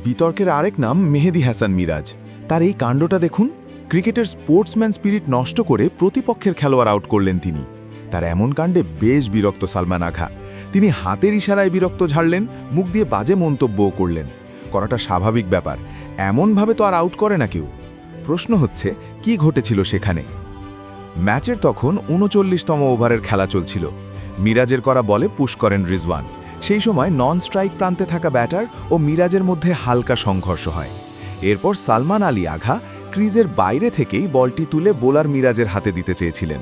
বিতর্কের আরেক নাম মেহেদী হাসান মিরাজ। তার এই কাণ্ডটা দেখুন, ক্রিকেটের স্পোর্টসম্যান স্পিরিট নষ্ট করে প্রতিপক্ষের খেলোয়াড় আউট করলেন তিনি। তার এমন কাণ্ডে বেশ বিরক্ত সালমান আঘা। তিনি হাতের ইশারায় বিরক্ত ঝাড়লেন, মুখ দিয়ে বাজে মন্তব্যও করলেন। করাটা স্বাভাবিক ব্যাপার, এমনভাবে তো আর আউট করে না কেউ। প্রশ্ন হচ্ছে, কি ঘটেছিল সেখানে? ম্যাচের তখন ৩৯তম ওভারের খেলা চলছিল। মিরাজের করা বলে পুশ করেন রিজওয়ান। সেই সময় নন স্ট্রাইক প্রান্তে থাকা ব্যাটার ও মিরাজের মধ্যে হালকা সংঘর্ষ হয়। এরপর সালমান আলী আঘা ক্রিজের বাইরে থেকেই বলটি তুলে বোলার মিরাজের হাতে দিতে চেয়েছিলেন,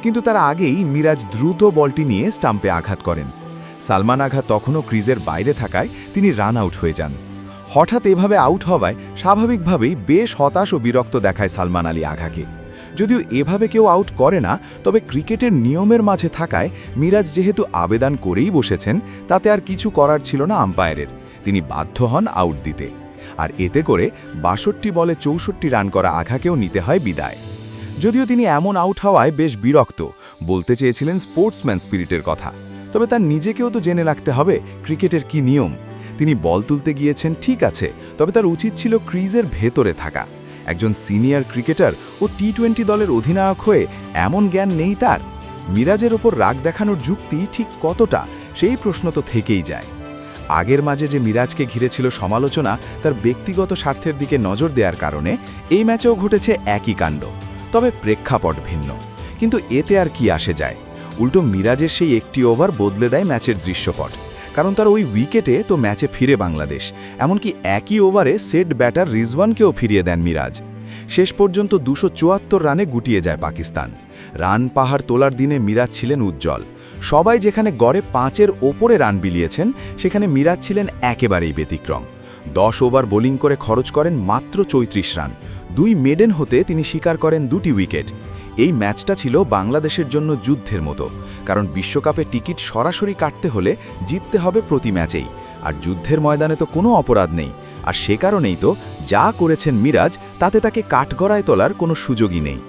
কিন্তু তার আগেই মিরাজ দ্রুত বলটি নিয়ে স্টাম্পে আঘাত করেন। সালমান আঘা তখনও ক্রিজের বাইরে থাকায় তিনি রান আউট হয়ে যান। হঠাৎ এভাবে আউট হওয়ায় স্বাভাবিকভাবেই বেশ হতাশ ও বিরক্ত দেখায় সালমান আলী আঘাকে। যদিও এভাবে কেউ আউট করে না, তবে ক্রিকেটের নিয়মের মাঝে থাকায় মিরাজ যেহেতু আবেদন করেই বসেছেন, তাতে আর কিছু করার ছিল না আম্পায়ারের। তিনি বাধ্য হন আউট দিতে, আর এতে করে ৬২ বলে ৬৪ রান করা আঘাকেও নিতে হয় বিদায়। যদিও তিনি এমন আউট হওয়ায় বেশ বিরক্ত, বলতে চেয়েছিলেন স্পোর্টসম্যান স্পিরিটের কথা, তবে তার নিজেকেও তো জেনে রাখতে হবে ক্রিকেটের কি নিয়ম। তিনি বল তুলতে গিয়েছেন ঠিক আছে, তবে তার উচিত ছিল ক্রিজের ভেতরে থাকা। একজন সিনিয়র ক্রিকেটার ও টি-20 দলের অধিনায়ক হয়ে এমন জ্ঞান নেই তার? মিরাজের ওপর রাগ দেখানোর যুক্তি ঠিক কতটা, সেই প্রশ্ন তো থেকেই যায়। আগের মাঝে যে মিরাজকে ঘিরেছিল সমালোচনা, তার ব্যক্তিগত স্বার্থের দিকে নজর দেওয়ার কারণে এই ম্যাচেও ঘটেছে একই কাণ্ড, তবে প্রেক্ষাপট ভিন্ন। কিন্তু এতে আর কি আসে যায়? উল্টো মিরাজের সেই একটি ওভার বদলে দেয় ম্যাচের দৃশ্যপট, কারণ তার ওই উইকেটে তো ম্যাচে ফিরে বাংলাদেশ। এমনকি একই ওভারে সেট ব্যাটার রিজওয়ানকেও ফিরিয়ে দেন মিরাজ। শেষ পর্যন্ত ২৭৪ রানে গুটিয়ে যায় পাকিস্তান। রান পাহাড় তোলার দিনে মিরাজ ছিলেন উজ্জ্বল। সবাই যেখানে গড়ে ৫-এর ওপরে রান বিলিয়েছেন, সেখানে মিরাজ ছিলেন একেবারেই ব্যতিক্রম। ১০ ওভার বোলিং করে খরচ করেন মাত্র ৩৪ রান। ২ মেডেন হতে তিনি শিকার করেন ২টি উইকেট। এই ম্যাচটা ছিল বাংলাদেশের জন্য যুদ্ধের মতো, কারণ বিশ্বকাপে টিকিট সরাসরি কাটতে হলে জিততে হবে প্রতি ম্যাচেই, আর যুদ্ধের ময়দানে তো কোনো অপরাধ নেই। আর সে কারণেই তো যা করেছেন মিরাজ, তাতে তাকে কাঠগড়ায় তোলার কোনো সুযোগই নেই।